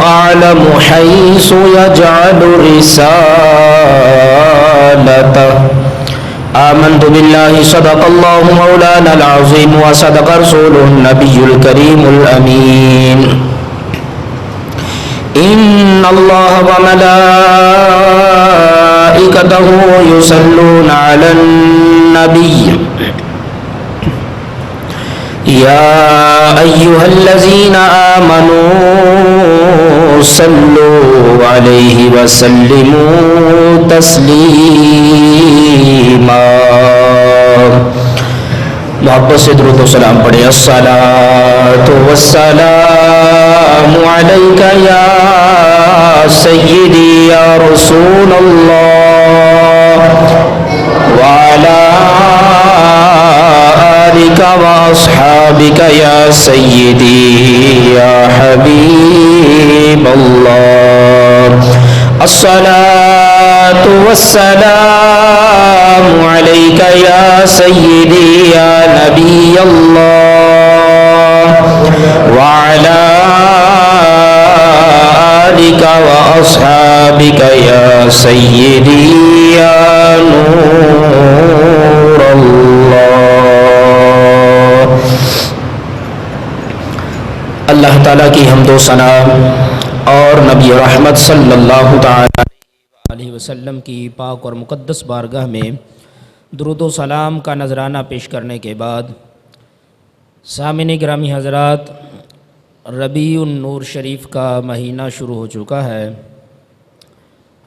أعلم حيث يجعل رسالته آمنت بالله صدق الله مولانا العظيم وصدق رسوله النبي الكريم الأمين إن الله وملائكته يصلون على النبي يا أيها الذين آمنوا صلوا عليه وسلموا تسليما. محبت سے درود و سلام پڑھیں. الصلاۃ والسلام علیک یا سیدی یا رسول اللہ وعلی آلک واصحابک یا سیدی یا حبیب اللہ. الصلاۃ والسلام علیک یا سیدی یا نبی اللہ وعلی آلک واصحابک یا سیدی یا نور اللہ. اللہ تعالیٰ کی حمد و ثنا اور نبی رحمت صلی اللہ تعالی علیہ وسلم کی پاک اور مقدس بارگاہ میں درود و سلام کا نذرانہ پیش کرنے کے بعد سامعین گرامی حضرات، ربیع النور شریف کا مہینہ شروع ہو چکا ہے.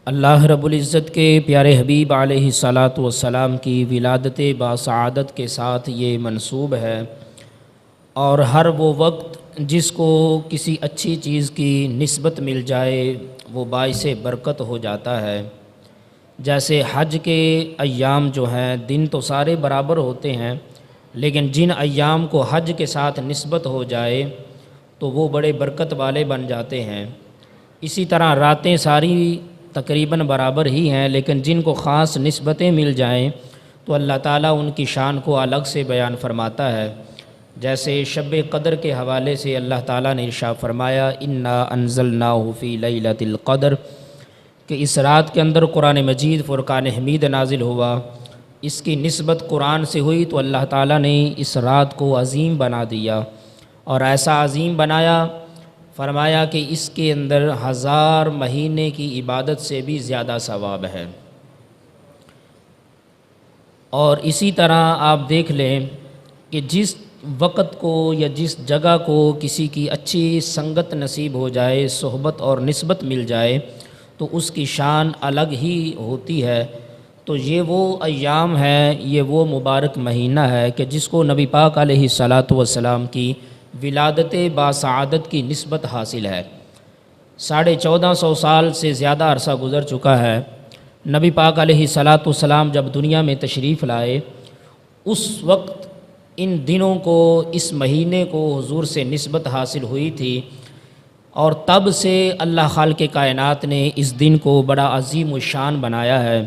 اللہ رب العزت کے پیارے حبیب علیہ الصلاۃ والسلام کی ولادت باسعادت کے ساتھ یہ منسوب ہے، اور ہر وہ وقت جس کو کسی اچھی چیز کی نسبت مل جائے وہ باعث برکت ہو جاتا ہے. جیسے حج کے ایام جو ہیں، دن تو سارے برابر ہوتے ہیں، لیکن جن ایام کو حج کے ساتھ نسبت ہو جائے تو وہ بڑے برکت والے بن جاتے ہیں. اسی طرح راتیں ساری تقریباً برابر ہی ہیں، لیکن جن کو خاص نسبتیں مل جائیں تو اللہ تعالیٰ ان کی شان کو الگ سے بیان فرماتا ہے. جیسے شب قدر کے حوالے سے اللہ تعالیٰ نے ارشاد فرمایا انا انزلناہ فی لیلۃ القدر، کہ اس رات کے اندر قرآن مجید فرقان حمید نازل ہوا. اس کی نسبت قرآن سے ہوئی تو اللہ تعالیٰ نے اس رات کو عظیم بنا دیا، اور ایسا عظیم بنایا، فرمایا کہ اس کے اندر 1000 مہینے کی عبادت سے بھی زیادہ ثواب ہے. اور اسی طرح آپ دیکھ لیں کہ جس وقت کو یا جس جگہ کو کسی کی اچھی سنگت نصیب ہو جائے، صحبت اور نسبت مل جائے تو اس کی شان الگ ہی ہوتی ہے. تو یہ وہ ایام ہے، یہ وہ مبارک مہینہ ہے کہ جس کو نبی پاک علیہ الصلاۃ والسلام کی ولادت باسعادت کی نسبت حاصل ہے. 1450 سال سے زیادہ عرصہ گزر چکا ہے. نبی پاک علیہ الصلاۃ والسلام جب دنیا میں تشریف لائے، اس وقت ان دنوں کو، اس مہینے کو حضور سے نسبت حاصل ہوئی تھی، اور تب سے اللہ خالق کائنات نے اس دن کو بڑا عظیم الشان بنایا ہے.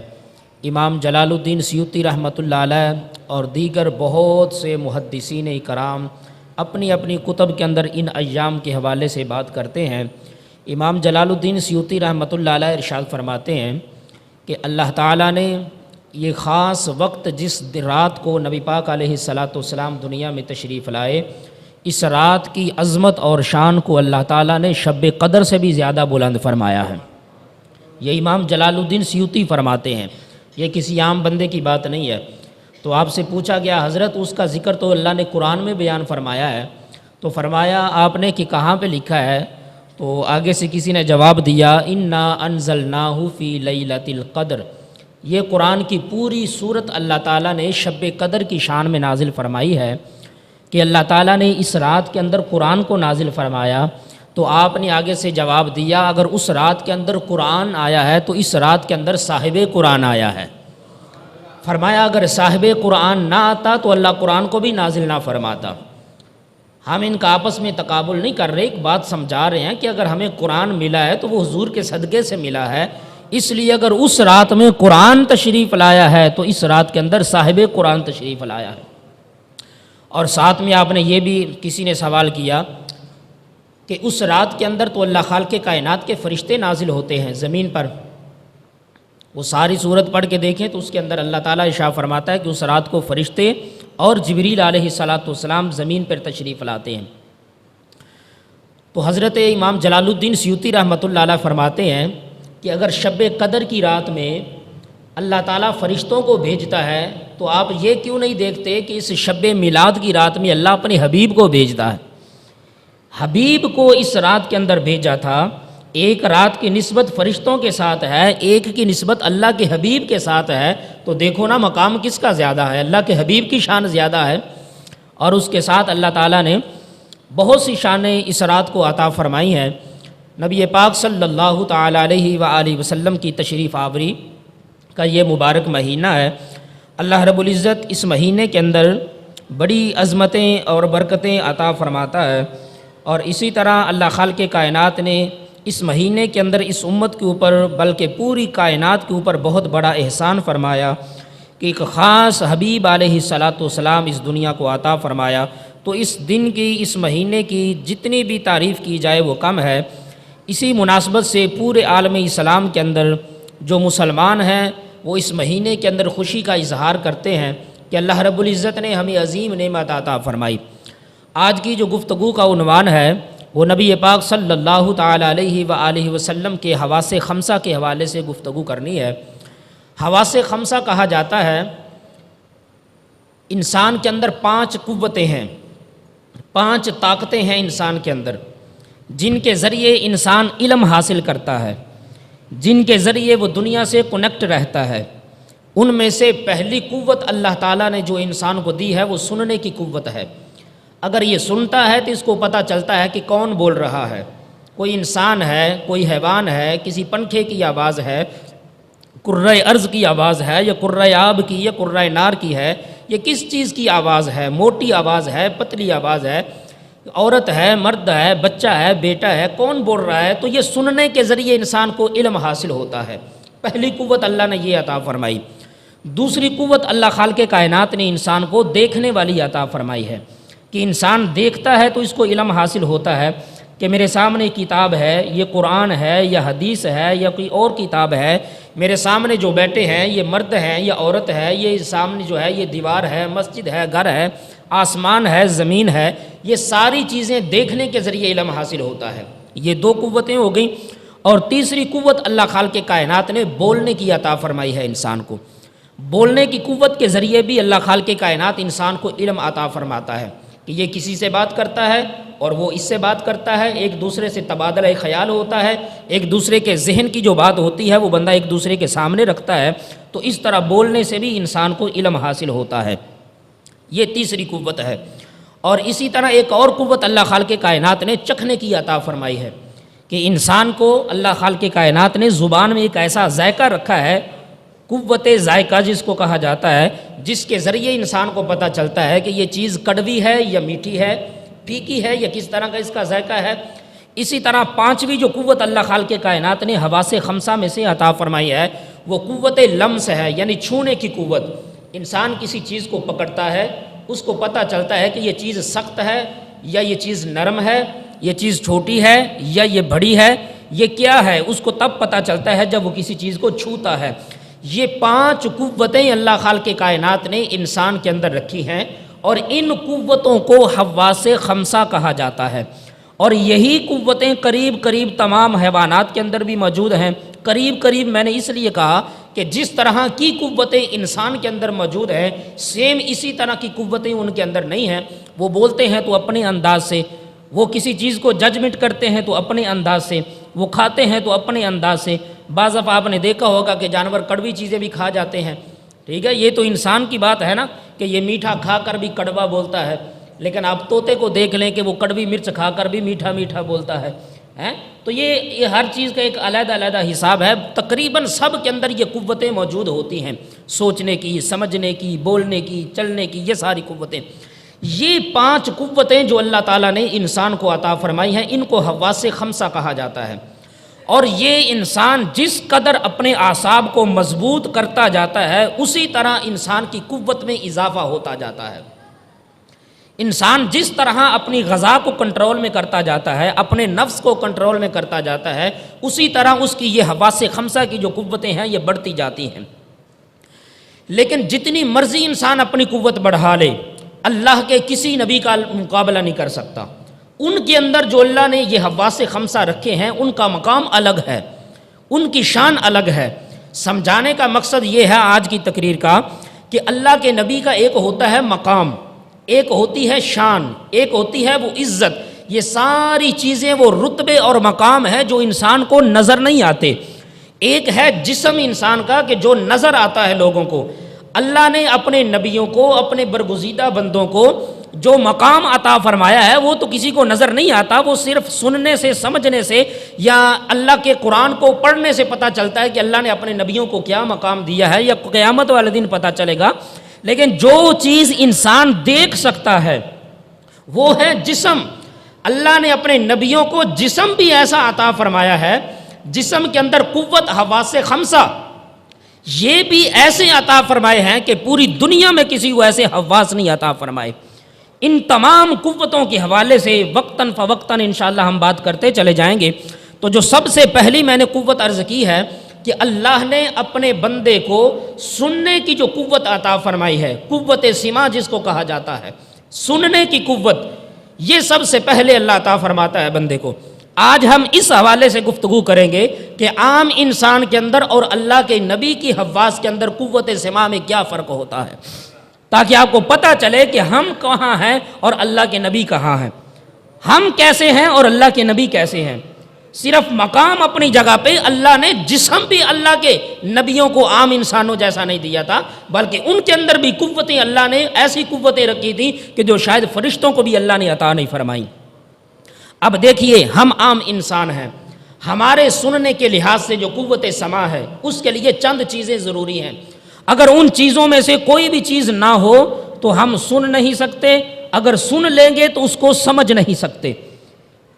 امام جلال الدین سیوطی رحمۃ اللہ علیہ اور دیگر بہت سے محدثین کرام اپنی اپنی کتب کے اندر ان ایام کے حوالے سے بات کرتے ہیں. امام جلال الدین سیوطی رحمۃ اللہ علیہ ارشاد فرماتے ہیں کہ اللہ تعالیٰ نے یہ خاص وقت جس رات کو نبی پاک علیہ الصلاۃ والسلام دنیا میں تشریف لائے، اس رات کی عظمت اور شان کو اللہ تعالیٰ نے شب قدر سے بھی زیادہ بلند فرمایا ہے. یہ امام جلال الدین سیوطی فرماتے ہیں، یہ کسی عام بندے کی بات نہیں ہے. تو آپ سے پوچھا گیا حضرت اس کا ذکر تو اللہ نے قرآن میں بیان فرمایا ہے، تو فرمایا آپ نے کہ کہاں پہ لکھا ہے؟ تو آگے سے کسی نے جواب دیا انا انزلناہ فی لیلۃ القدر. یہ قرآن کی پوری صورت اللہ تعالیٰ نے شب قدر کی شان میں نازل فرمائی ہے کہ اللہ تعالیٰ نے اس رات کے اندر قرآن کو نازل فرمایا. تو آپ نے آگے سے جواب دیا اگر اس رات کے اندر قرآن آیا ہے تو اس رات کے اندر صاحب قرآن آیا ہے. فرمایا اگر صاحب قرآن نہ آتا تو اللہ قرآن کو بھی نازل نہ فرماتا. ہم ان کا آپس میں تقابل نہیں کر رہے، ایک بات سمجھا رہے ہیں کہ اگر ہمیں قرآن ملا ہے تو وہ حضور کے صدقے سے ملا ہے. اس لیے اگر اس رات میں قرآن تشریف لایا ہے تو اس رات کے اندر صاحب قرآن تشریف لایا ہے. اور ساتھ میں آپ نے یہ بھی کسی نے سوال کیا کہ اس رات کے اندر تو اللہ خالق کائنات کے فرشتے نازل ہوتے ہیں زمین پر. وہ ساری صورت پڑھ کے دیکھیں تو اس کے اندر اللہ تعالیٰ ارشاد فرماتا ہے کہ اس رات کو فرشتے اور جبریل علیہ السلام زمین پر تشریف لاتے ہیں. تو حضرت امام جلال الدین سیوطی رحمۃ اللہ علیہ فرماتے ہیں کہ اگر شب قدر کی رات میں اللہ تعالیٰ فرشتوں کو بھیجتا ہے تو آپ یہ کیوں نہیں دیکھتے کہ اس شب میلاد کی رات میں اللہ اپنے حبیب کو بھیجتا ہے. حبیب کو اس رات کے اندر بھیجا تھا. ایک رات کی نسبت فرشتوں کے ساتھ ہے، ایک کی نسبت اللہ کے حبیب کے ساتھ ہے، تو دیکھو نا مقام کس کا زیادہ ہے؟ اللہ کے حبیب کی شان زیادہ ہے. اور اس کے ساتھ اللہ تعالیٰ نے بہت سی شانیں اس رات کو عطا فرمائی ہیں. نبی پاک صلی اللہ تعالیٰ علیہ وآلہ وسلم کی تشریف آوری کا یہ مبارک مہینہ ہے. اللہ رب العزت اس مہینے کے اندر بڑی عظمتیں اور برکتیں عطا فرماتا ہے. اور اسی طرح اللہ خالق کائنات نے اس مہینے کے اندر اس امت کے اوپر بلکہ پوری کائنات کے اوپر بہت بڑا احسان فرمایا کہ ایک خاص حبیب علیہ السلام اس دنیا کو عطا فرمایا. تو اس دن کی، اس مہینے کی جتنی بھی تعریف کی جائے وہ کم ہے. اسی مناسبت سے پورے عالم اسلام کے اندر جو مسلمان ہیں وہ اس مہینے کے اندر خوشی کا اظہار کرتے ہیں کہ اللہ رب العزت نے ہمیں عظیم نعمت عطا فرمائی. آج کی جو گفتگو کا عنوان ہے وہ نبی پاک صلی اللہ تعالیٰ علیہ وآلہ وسلم کے حواس خمسہ کے حوالے سے گفتگو کرنی ہے. حواس خمسہ کہا جاتا ہے انسان کے اندر 5 قوتیں ہیں، 5 طاقتیں ہیں انسان کے اندر، جن کے ذریعے انسان علم حاصل کرتا ہے، جن کے ذریعے وہ دنیا سے کنیکٹ رہتا ہے. ان میں سے پہلی قوت اللہ تعالیٰ نے جو انسان کو دی ہے وہ سننے کی قوت ہے. اگر یہ سنتا ہے تو اس کو پتہ چلتا ہے کہ کون بول رہا ہے. کوئی انسان ہے، کوئی حیوان ہے، کسی پنکھے کی آواز ہے، کرۂ ارض کی آواز ہے، یا کرۂ آب کی، یا کرۂ نار کی ہے، یہ کس چیز کی آواز ہے؟ موٹی آواز ہے، پتلی آواز ہے، عورت ہے، مرد ہے، بچہ ہے، بیٹا ہے، کون بول رہا ہے؟ تو یہ سننے کے ذریعے انسان کو علم حاصل ہوتا ہے. پہلی قوت اللہ نے یہ عطا فرمائی. دوسری قوت اللہ خالق کائنات نے انسان کو دیکھنے والی عطا فرمائی ہے کہ انسان دیکھتا ہے تو اس کو علم حاصل ہوتا ہے کہ میرے سامنے کتاب ہے، یہ قرآن ہے یا حدیث ہے یا کوئی اور کتاب ہے، میرے سامنے جو بیٹھے ہیں یہ مرد ہیں یا عورت ہے، یہ سامنے جو ہے یہ دیوار ہے، مسجد ہے، گھر ہے، آسمان ہے، زمین ہے، یہ ساری چیزیں دیکھنے کے ذریعے علم حاصل ہوتا ہے. یہ 2 قوتیں ہو گئیں. اور تیسری قوت اللہ خالق کائنات نے بولنے کی عطا فرمائی ہے انسان کو. بولنے کی قوت کے ذریعے بھی اللہ خالق کائنات انسان کو علم عطا فرماتا ہے کہ یہ کسی سے بات کرتا ہے اور وہ اس سے بات کرتا ہے، ایک دوسرے سے تبادلہ خیال ہوتا ہے، ایک دوسرے کے ذہن کی جو بات ہوتی ہے وہ بندہ ایک دوسرے کے سامنے رکھتا ہے. تو اس طرح بولنے سے بھی انسان کو علم حاصل ہوتا ہے. یہ تیسری قوت ہے. اور اسی طرح ایک اور قوت اللہ خالق کائنات نے چکھنے کی عطا فرمائی ہے کہ انسان کو اللہ خالق کائنات نے زبان میں ایک ایسا ذائقہ رکھا ہے، قوت ذائقہ جس کو کہا جاتا ہے، جس کے ذریعے انسان کو پتہ چلتا ہے کہ یہ چیز کڑوی ہے یا میٹھی ہے، پھیکی ہے یا کس طرح کا اس کا ذائقہ ہے. اسی طرح 5ویں جو قوت اللہ خالق کائنات نے حواس خمسہ میں سے عطا فرمائی ہے وہ قوت لمس ہے، یعنی چھونے کی قوت. انسان کسی چیز کو پکڑتا ہے، اس کو پتہ چلتا ہے کہ یہ چیز سخت ہے یا یہ چیز نرم ہے، یہ چیز چھوٹی ہے یا یہ بڑی ہے، یہ کیا ہے، اس کو تب پتہ چلتا ہے جب وہ کسی چیز کو چھوتا ہے. یہ 5 قوتیں اللہ خالق کائنات نے انسان کے اندر رکھی ہیں اور ان قوتوں کو حواس خمسہ کہا جاتا ہے. اور یہی قوتیں قریب قریب تمام حیوانات کے اندر بھی موجود ہیں. قریب قریب میں نے اس لیے کہا کہ جس طرح کی قوتیں انسان کے اندر موجود ہیں سیم اسی طرح کی قوتیں ان کے اندر نہیں ہیں. وہ بولتے ہیں تو اپنے انداز سے، وہ کسی چیز کو ججمنٹ کرتے ہیں تو اپنے انداز سے، وہ کھاتے ہیں تو اپنے انداز سے. بعض دفعہ آپ نے دیکھا ہوگا کہ جانور کڑوی چیزیں بھی کھا جاتے ہیں، ٹھیک ہے، یہ تو انسان کی بات ہے نا کہ یہ میٹھا کھا کر بھی کڑوا بولتا ہے. لیکن آپ طوطے کو دیکھ لیں کہ وہ کڑوی مرچ کھا کر بھی میٹھا میٹھا بولتا ہے. تو یہ ہر چیز کا ایک علیحدہ علیحدہ حساب ہے. تقریباً سب کے اندر یہ قوتیں موجود ہوتی ہیں، سوچنے کی، سمجھنے کی، بولنے کی، چلنے کی، یہ ساری قوتیں. یہ 5 قوتیں جو اللہ تعالیٰ نے انسان کو عطا فرمائی ہیں ان کو حواس خمسہ کہا جاتا ہے. اور یہ انسان جس قدر اپنے اعصاب کو مضبوط کرتا جاتا ہے اسی طرح انسان کی قوت میں اضافہ ہوتا جاتا ہے. انسان جس طرح اپنی غذا کو کنٹرول میں کرتا جاتا ہے، اپنے نفس کو کنٹرول میں کرتا جاتا ہے، اسی طرح اس کی یہ حواس خمسہ کی جو قوتیں ہیں یہ بڑھتی جاتی ہیں۔ لیکن جتنی مرضی انسان اپنی قوت بڑھا لے، اللہ کے کسی نبی کا مقابلہ نہیں کر سکتا۔ ان کے اندر جو اللہ نے یہ حواس خمسہ رکھے ہیں ان کا مقام الگ ہے، ان کی شان الگ ہے۔ سمجھانے کا مقصد یہ ہے آج کی تقریر کا کہ اللہ کے نبی کا ایک ہوتا ہے مقام، ایک ہوتی ہے شان، ایک ہوتی ہے وہ عزت۔ یہ ساری چیزیں وہ رتبے اور مقام ہے جو انسان کو نظر نہیں آتے۔ ایک ہے جسم انسان کا کہ جو نظر آتا ہے لوگوں کو۔ اللہ نے اپنے نبیوں کو، اپنے برگزیدہ بندوں کو جو مقام عطا فرمایا ہے وہ تو کسی کو نظر نہیں آتا، وہ صرف سننے سے، سمجھنے سے یا اللہ کے قرآن کو پڑھنے سے پتہ چلتا ہے کہ اللہ نے اپنے نبیوں کو کیا مقام دیا ہے، یا قیامت والے دن پتہ چلے گا۔ لیکن جو چیز انسان دیکھ سکتا ہے وہ ہے جسم۔ اللہ نے اپنے نبیوں کو جسم بھی ایسا عطا فرمایا ہے، جسم کے اندر قوت، حواس خمسہ یہ بھی ایسے عطا فرمائے ہیں کہ پوری دنیا میں کسی کو ایسے حواس نہیں عطا فرمائے۔ ان تمام قوتوں کے حوالے سے وقتاً فوقتاً انشاءاللہ ہم بات کرتے چلے جائیں گے۔ تو جو سب سے پہلی میں نے قوت عرض کی ہے کہ اللہ نے اپنے بندے کو سننے کی جو قوت عطا فرمائی ہے، قوت سماع جس کو کہا جاتا ہے، سننے کی قوت، یہ سب سے پہلے اللہ عطا فرماتا ہے بندے کو۔ آج ہم اس حوالے سے گفتگو کریں گے کہ عام انسان کے اندر اور اللہ کے نبی کی حواس کے اندر قوت سماع میں کیا فرق ہوتا ہے، تاکہ آپ کو پتہ چلے کہ ہم کہاں ہیں اور اللہ کے نبی کہاں ہیں، ہم کیسے ہیں اور اللہ کے نبی کیسے ہیں۔ صرف مقام اپنی جگہ پہ، اللہ نے جسم بھی اللہ کے نبیوں کو عام انسانوں جیسا نہیں دیا تھا، بلکہ ان کے اندر بھی قوتیں اللہ نے ایسی قوتیں رکھی تھیں کہ جو شاید فرشتوں کو بھی اللہ نے عطا نہیں فرمائی۔ اب دیکھیے، ہم عام انسان ہیں، ہمارے سننے کے لحاظ سے جو قوت سماع ہے اس کے لیے چند چیزیں ضروری ہیں۔ اگر ان چیزوں میں سے کوئی بھی چیز نہ ہو تو ہم سن نہیں سکتے، اگر سن لیں گے تو اس کو سمجھ نہیں سکتے۔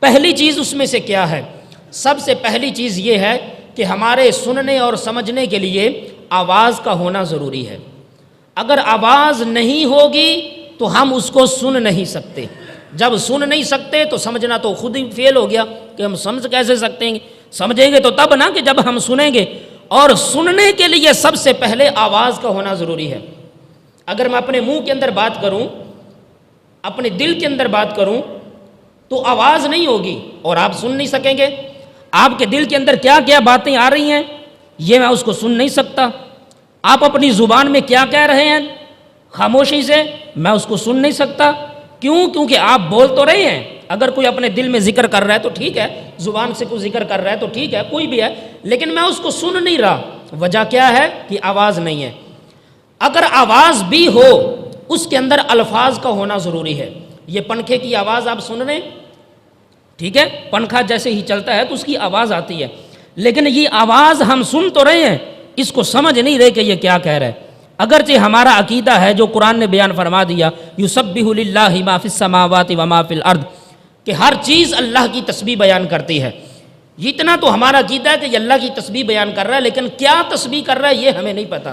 پہلی چیز اس میں سے کیا ہے؟ سب سے پہلی چیز یہ ہے کہ ہمارے سننے اور سمجھنے کے لیے آواز کا ہونا ضروری ہے۔ اگر آواز نہیں ہوگی تو ہم اس کو سن نہیں سکتے۔ جب سن نہیں سکتے تو سمجھنا تو خود ہی فیل ہو گیا کہ ہم سمجھ کیسے سکتے ہیں؟ سمجھیں گے تو تب نہ کہ جب ہم سنیں گے۔ اور سننے کے لیے سب سے پہلے آواز کا ہونا ضروری ہے۔ اگر میں اپنے منہ کے اندر بات کروں، اپنے دل کے اندر بات کروں تو آواز نہیں ہوگی اور آپ سن نہیں سکیں گے۔ آپ کے دل کے اندر کیا کیا باتیں آ رہی ہیں یہ میں اس کو سن نہیں سکتا۔ آپ اپنی زبان میں کیا کہہ رہے ہیں خاموشی سے، میں اس کو سن نہیں سکتا۔ کیوں؟ کیونکہ آپ بول تو رہے ہیں۔ اگر کوئی اپنے دل میں ذکر کر رہا ہے تو ٹھیک ہے، زبان سے کوئی ذکر کر رہا ہے تو ٹھیک ہے، کوئی بھی ہے، لیکن میں اس کو سن نہیں رہا۔ وجہ کیا ہے کہ آواز نہیں ہے۔ اگر آواز بھی ہو اس کے اندر الفاظ کا ہونا ضروری ہے۔ یہ پنکھے کی آواز آپ سن رہے ہیں، ٹھیک ہے، پنکھا جیسے ہی چلتا ہے تو اس کی آواز آتی ہے، لیکن یہ آواز ہم سن تو رہے ہیں، اس کو سمجھ نہیں رہے کہ یہ کیا کہہ رہا ہے۔ اگرچہ ہمارا عقیدہ ہے جو قرآن نے بیان فرما دیا، یسبح للہ ما فی السماوات و ما فی الارض، کہ ہر چیز اللہ کی تسبیح بیان کرتی ہے۔ اتنا تو ہمارا عقیدہ ہے کہ یہ اللہ کی تسبیح بیان کر رہا ہے، لیکن کیا تسبیح کر رہا ہے یہ ہمیں نہیں پتہ۔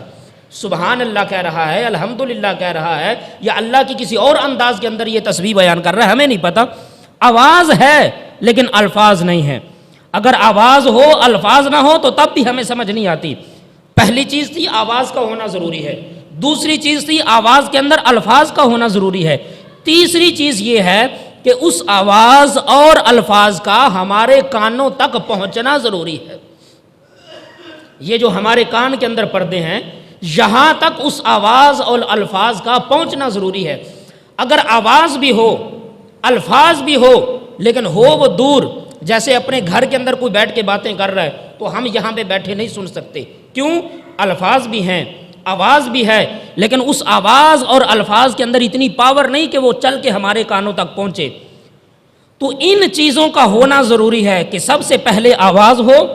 سبحان اللہ کہہ رہا ہے، الحمدللہ کہہ رہا ہے، یا اللہ کی کسی اور انداز کے اندر یہ تسبیح بیان کر رہا ہے، ہمیں نہیں پتہ۔ آواز ہے لیکن الفاظ نہیں ہے۔ اگر آواز ہو الفاظ نہ ہو تو تب بھی ہمیں سمجھ نہیں آتی۔ پہلی چیز تھی آواز کا ہونا ضروری ہے، دوسری چیز تھی آواز کے اندر الفاظ کا ہونا ضروری ہے، تیسری چیز یہ ہے کہ اس آواز اور الفاظ کا ہمارے کانوں تک پہنچنا ضروری ہے۔ یہ جو ہمارے کان کے اندر پردے ہیں یہاں تک اس آواز اور الفاظ کا پہنچنا ضروری ہے۔ اگر آواز بھی ہو الفاظ بھی ہو لیکن ہو وہ دور، جیسے اپنے گھر کے اندر کوئی بیٹھ کے باتیں کر رہا ہے تو ہم یہاں پہ بیٹھے نہیں سن سکتے۔ کیوں؟ الفاظ بھی ہیں، آواز بھی ہے، لیکن اس آواز اور الفاظ کے اندر اتنی پاور نہیں کہ وہ چل کے ہمارے کانوں تک پہنچے۔ تو ان چیزوں کا ہونا ضروری ہے کہ سب سے پہلے آواز ہو،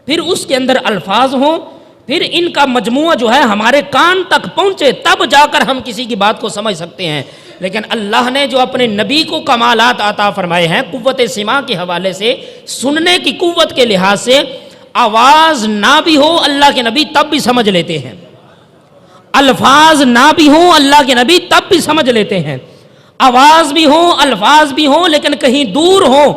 پھر اس کے اندر الفاظ ہوں، پھر ان کا مجموعہ جو ہے ہمارے کان تک پہنچے، تب جا کر ہم کسی کی بات کو سمجھ سکتے ہیں۔ لیکن اللہ نے جو اپنے نبی کو کمالات عطا فرمائے ہیں قوت سماع کے حوالے سے، سننے کی قوت کے لحاظ سے، آواز نہ بھی ہو اللہ کے نبی تب بھی سمجھ لیتے ہیں، الفاظ نہ بھی ہوں اللہ کے نبی تب بھی سمجھ لیتے ہیں۔ آواز بھی ہو، الفاظ بھی ہوں، لیکن کہیں دور ہوں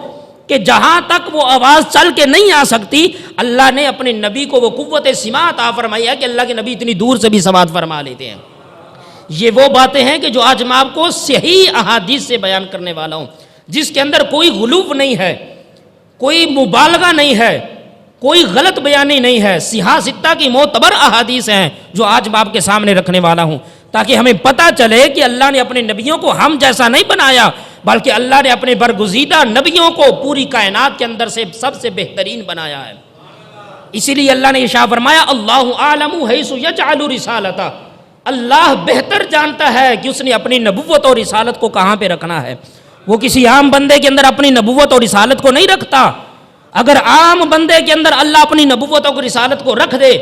کہ جہاں تک وہ آواز چل کے نہیں آ سکتی، اللہ نے اپنے نبی کو وہ قوت سماع عطا فرمائی ہے کہ اللہ کے نبی اتنی دور سے بھی سماعت فرما لیتے ہیں۔ یہ وہ باتیں ہیں کہ جو آج میں آپ کو صحیح احادیث سے بیان کرنے والا ہوں، جس کے اندر کوئی غلو نہیں ہے، کوئی مبالغہ نہیں ہے، کوئی غلط بیانی نہیں ہے، صحاح ستہ کی معتبر احادیث ہیں جو آج میں آپ کے سامنے رکھنے والا ہوں، تاکہ ہمیں پتہ چلے کہ اللہ نے اپنے نبیوں کو ہم جیسا نہیں بنایا، بلکہ اللہ نے اپنے برگزیدہ نبیوں کو پوری کائنات کے اندر سے سب سے بہترین بنایا ہے۔ اسی لیے اللہ نے ارشاد فرمایا اللہ اعلم حیث یجعل رسالتہ، اللہ بہتر جانتا ہے کہ اس نے اپنی نبوت اور رسالت کو کہاں پہ رکھنا ہے۔ وہ کسی عام بندے کے اندر اپنی نبوت اور رسالت کو نہیں رکھتا۔ اگر عام بندے کے اندر اللہ اپنی نبوت اور رسالت کو رکھ دے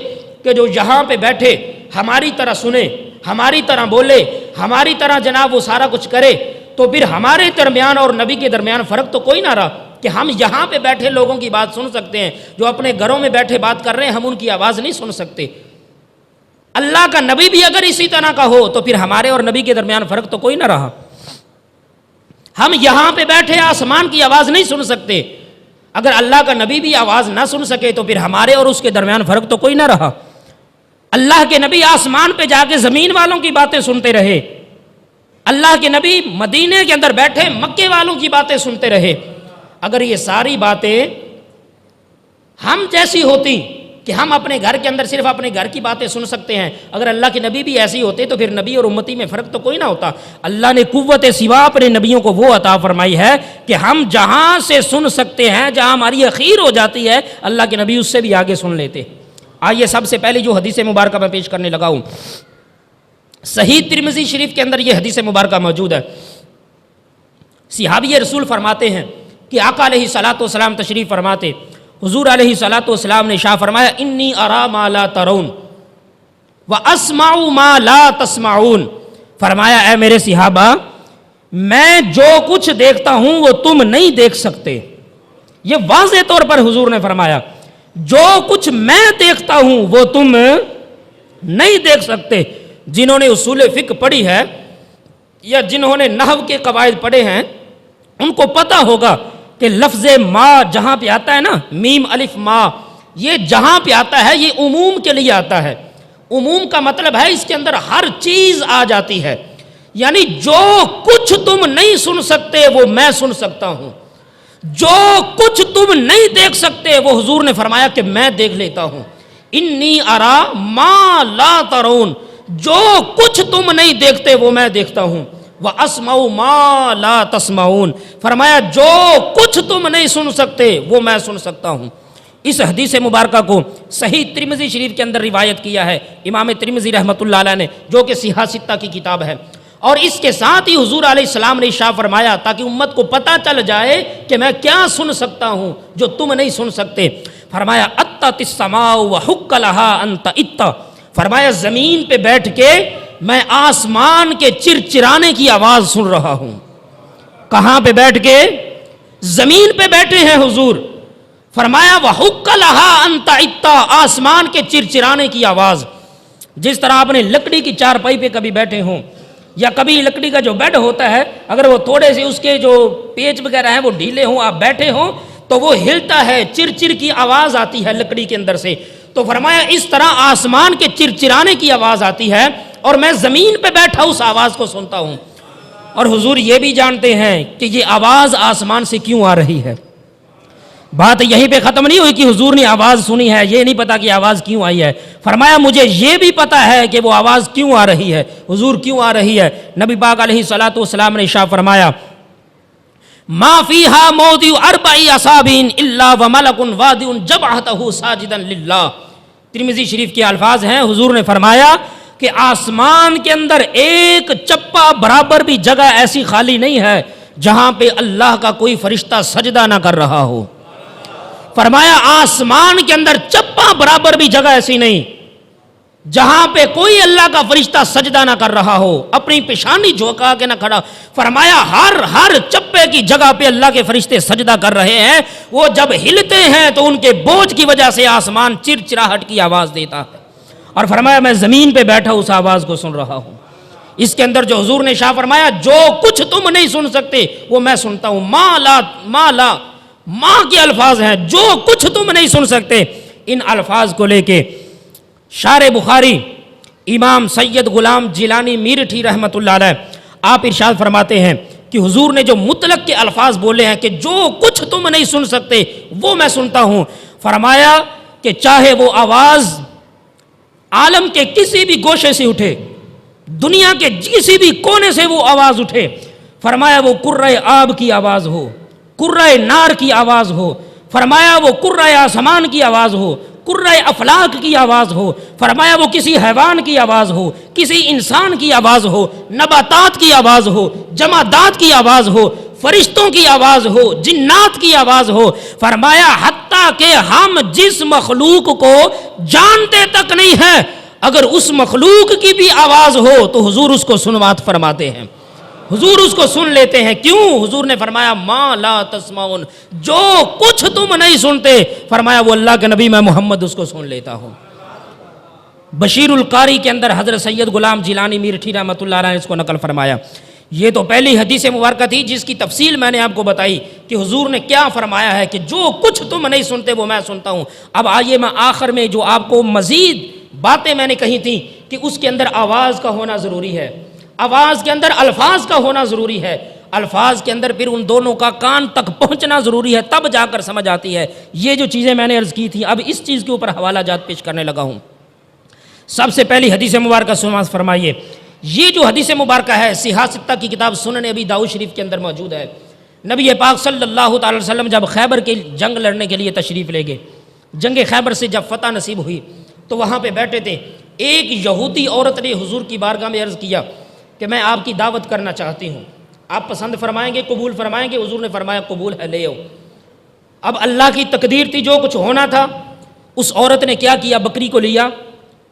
کہ جو یہاں پہ بیٹھے ہماری طرح سنے، ہماری طرح بولے، ہماری طرح جناب وہ سارا کچھ کرے، تو پھر ہمارے درمیان اور نبی کے درمیان فرق تو کوئی نہ رہا کہ ہم یہاں پہ بیٹھے لوگوں کی بات سن سکتے ہیں، جو اپنے گھروں میں بیٹھے بات کر رہے ہیں ہم ان کی آواز نہیں سن سکتے۔ اللہ کا نبی بھی اگر اسی طرح کا ہو تو پھر ہمارے اور نبی کے درمیان فرق تو کوئی نہ رہا۔ ہم یہاں پہ بیٹھے آسمان کی آواز نہیں سن سکتے، اگر اللہ کا نبی بھی آواز نہ سن سکے تو پھر ہمارے اور اس کے درمیان فرق تو کوئی نہ رہا۔ اللہ کے نبی آسمان پہ جا کے زمین والوں کی باتیں سنتے رہے، اللہ کے نبی مدینے کے اندر بیٹھے مکے والوں کی باتیں سنتے رہے۔ اگر یہ ساری باتیں ہم جیسی ہوتی کہ ہم اپنے گھر کے اندر صرف اپنے گھر کی باتیں سن سکتے ہیں، اگر اللہ کے نبی بھی ایسی ہوتے تو پھر نبی اور امتی میں فرق تو کوئی نہ ہوتا۔ اللہ نے قوت سوا اپنے نبیوں کو وہ عطا فرمائی ہے کہ ہم جہاں سے سن سکتے ہیں، جہاں ہماری اخیر ہو جاتی ہے، اللہ کے نبی اس سے بھی آگے سن لیتے۔ آئیے سب سے پہلے جو حدیث مبارکہ میں پیش کرنے لگا ہوں، صحیح ترمذی شریف کے اندر یہ حدیث مبارکہ موجود ہے۔ صحابی رسول فرماتے ہیں کہ آقا علیہ الصلوۃ والسلام تشریف فرماتے، حضور علیہ الصلوۃ والسلام نے ارشاد فرمایا انی ارا ما لا ترون واسمع ما لا تسمعون، فرمایا اے میرے صحابہ میں جو کچھ دیکھتا ہوں وہ تم نہیں دیکھ سکتے۔ یہ واضح طور پر حضور نے فرمایا جو کچھ میں دیکھتا ہوں وہ تم نہیں دیکھ سکتے۔ جنہوں نے اصول فقہ پڑھی ہے یا جنہوں نے نحو کے قواعد پڑھے ہیں ان کو پتہ ہوگا کہ لفظ ما جہاں پہ آتا ہے نا، میم الف ما، یہ جہاں پہ آتا ہے یہ عموم کے لیے آتا ہے۔ عموم کا مطلب ہے اس کے اندر ہر چیز آ جاتی ہے، یعنی جو کچھ تم نہیں سن سکتے وہ میں سن سکتا ہوں، جو کچھ تم نہیں دیکھ سکتے وہ حضور نے فرمایا کہ میں دیکھ لیتا ہوں۔ انی ارا ما لا ترون، جو کچھ تم نہیں دیکھتے وہ میں دیکھتا ہوں۔ وَأَسْمَعُ مَا لَا تَسْمَعُونَ، فرمایا جو کچھ تم نہیں سن سکتے وہ میں سن سکتا ہوں۔ اس حدیث مبارکہ کو صحیح ترمذی شریف کے اندر روایت کیا ہے امام ترمذی رحمۃ اللہ علیہ نے، جو کہ صحاح ستہ کی کتاب ہے، اور اس کے ساتھ ہی حضور علیہ السلام نے ارشاد فرمایا تاکہ امت کو پتہ چل جائے کہ میں کیا سن سکتا ہوں جو تم نہیں سن سکتے، فرمایا اَتَّتِ السَّمَاءُ وَحُقَّ لَهَا أَن تَئِتَّ، فرمایا زمین پہ بیٹھ کے میں آسمان کے چرچرانے کی آواز سن رہا ہوں۔ کہاں پہ بیٹھ کے؟ زمین پہ بیٹھے ہیں حضور، فرمایا وَحُقَّ لَهَا أَن تَئِتَّ، آسمان کے چرچرانے کی آواز۔ جس طرح آپ نے لکڑی کی چارپائی پہ کبھی بیٹھے ہوں یا کبھی لکڑی کا جو بیڈ ہوتا ہے اگر وہ تھوڑے سے اس کے جو پیچ وغیرہ ہیں وہ ڈھیلے ہوں، آپ بیٹھے ہوں تو وہ ہلتا ہے، چرچر کی آواز آتی ہے لکڑی کے اندر سے، تو فرمایا اس طرح آسمان کے چرچرانے کی آواز آتی ہے اور میں زمین پہ بیٹھا اس آواز کو سنتا ہوں۔ اور حضور یہ بھی جانتے ہیں کہ یہ آواز آسمان سے کیوں آ رہی ہے۔ بات یہیں پہ ختم نہیں ہوئی کہ حضور نے آواز سنی ہے، یہ نہیں پتا کہ آواز کیوں آئی ہے، فرمایا مجھے یہ بھی پتا ہے کہ وہ آواز کیوں آ رہی ہے، حضور کیوں آ رہی ہے۔ نبی پاک علیہ الصلوۃ والسلام نے ارشاد فرمایا ما فیہا موضع اربع اصابع الا وملک واضع جبہتہ ساجدا للہ، ترمذی شریف کے الفاظ ہیں، حضور نے فرمایا کہ آسمان کے اندر ایک چپا برابر بھی جگہ ایسی خالی نہیں ہے جہاں پہ اللہ کا کوئی فرشتہ سجدہ نہ کر رہا ہو۔ فرمایا آسمان کے اندر چپا برابر بھی جگہ ایسی نہیں جہاں پہ کوئی اللہ کا فرشتہ سجدہ نہ کر رہا ہو، اپنی پیشانی جھکا کے نہ کھڑا، فرمایا ہر چپے کی جگہ پہ اللہ کے فرشتے سجدہ کر رہے ہیں، وہ جب ہلتے ہیں تو ان کے بوجھ کی وجہ سے آسمان چرچراہٹ کی آواز دیتا ہے، اور فرمایا میں زمین پہ بیٹھا اس آواز کو سن رہا ہوں۔ اس کے اندر جو حضور نے شاہ فرمایا جو کچھ تم نہیں سن سکتے وہ میں سنتا ہوں، ماں کے الفاظ ہیں، جو کچھ تم نہیں سن سکتے. ان الفاظ کو لے کے شارح بخاری امام سید غلام جیلانی میرٹھی رحمۃ اللہ علیہ آپ ارشاد فرماتے ہیں کہ حضور نے جو مطلق کے الفاظ بولے ہیں کہ جو کچھ تم نہیں سن سکتے وہ میں سنتا ہوں، فرمایا کہ چاہے وہ آواز عالم کے کسی بھی گوشے سے اٹھے، دنیا کے کسی بھی کونے سے وہ آواز اٹھے، فرمایا وہ کرۂ آب کی آواز ہو، کرۂ نار کی آواز ہو، فرمایا وہ کرۂ آسمان کی آواز ہو، کرۂ افلاک کی آواز ہو، فرمایا وہ کسی حیوان کی آواز ہو، کسی انسان کی آواز ہو، نباتات کی آواز ہو، جمادات کی آواز ہو، فرشتوں کی آواز ہو، جنات کی آواز ہو، فرمایا حتیٰ کہ ہم جس مخلوق کو جانتے تک نہیں ہیں اگر اس مخلوق کی بھی آواز ہو تو حضور اس کو سنوات فرماتے ہیں، حضور اس کو سن لیتے ہیں. کیوں؟ حضور نے فرمایا ما لا تسمعون، جو کچھ تم نہیں سنتے، فرمایا وہ اللہ کے نبی میں محمد اس کو سن لیتا ہوں. بشیر القاری کے اندر حضرت سید غلام جیلانی میرٹھی رحمۃ اللہ علیہ نے اس کو نقل فرمایا. یہ تو پہلی حدیث مبارکہ تھی جس کی تفصیل میں نے آپ کو بتائی کہ حضور نے کیا فرمایا ہے کہ جو کچھ تم نہیں سنتے وہ میں سنتا ہوں. اب آئیے میں آخر میں جو آپ کو مزید باتیں میں نے کہی تھیں کہ اس کے اندر آواز کا ہونا ضروری ہے، آواز کے اندر الفاظ کا ہونا ضروری ہے، الفاظ کے اندر پھر ان دونوں کا کان تک پہنچنا ضروری ہے، تب جا کر سمجھ آتی ہے. یہ جو چیزیں میں نے عرض کی تھی اب اس چیز کے اوپر حوالہ جات پیش کرنے لگا ہوں. سب سے پہلی حدیث مبارکہ سماعت فرمائیے. یہ جو حدیث مبارکہ ہے صحاح ستہ کی کتاب سنن ابی داؤد شریف کے اندر موجود ہے. نبی پاک صلی اللہ تعالی وسلم جب خیبر کی جنگ لڑنے کے لیے تشریف لے گئے، جنگ خیبر سے جب فتح نصیب ہوئی تو وہاں پہ بیٹھے تھے. ایک یہودی عورت نے حضور کی بارگاہ میں عرض کیا کہ میں آپ کی دعوت کرنا چاہتی ہوں، آپ پسند فرمائیں گے، قبول فرمائیں گے؟ حضور نے فرمایا قبول ہے، لے آؤ. اب اللہ کی تقدیر تھی، جو کچھ ہونا تھا. اس عورت نے کیا کیا؟ بکری کو لیا،